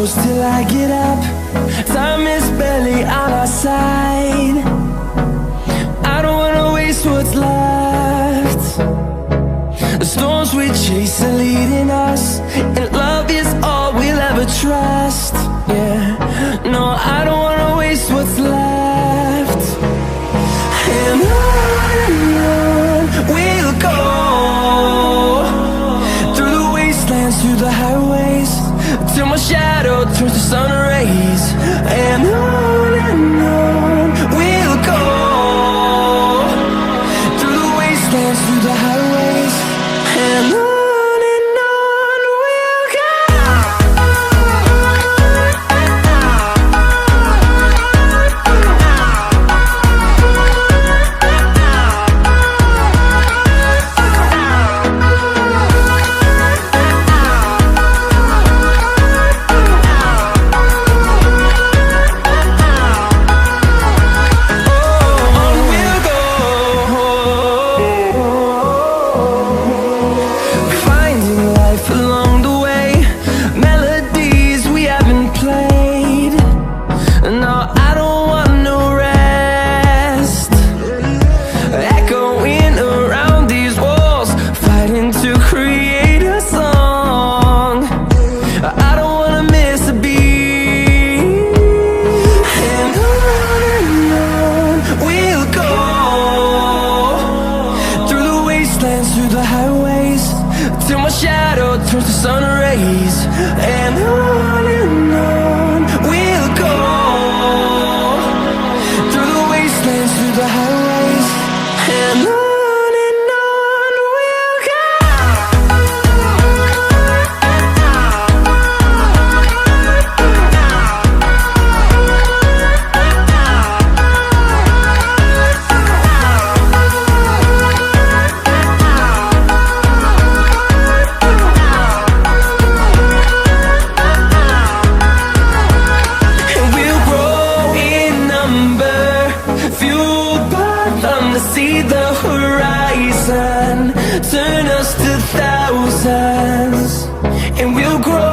close till I get up. Time is barely on our side. I don't wanna waste what's left. The storms we chase are leading us, and love is all we'll ever trust. Yeah, no, I don't wanna waste what's left. And on we'll go, through the wastelands, through the highways, till my shadow turns to sun rays. And on we'll go, through the wastelands, through the highways, and on we'll go. Through the highways, till my shadow turns to sun rays. And on we'll go, through the wastelands, through the highways, and on we'll go. See the horizon turn us to thousands, and we'll grow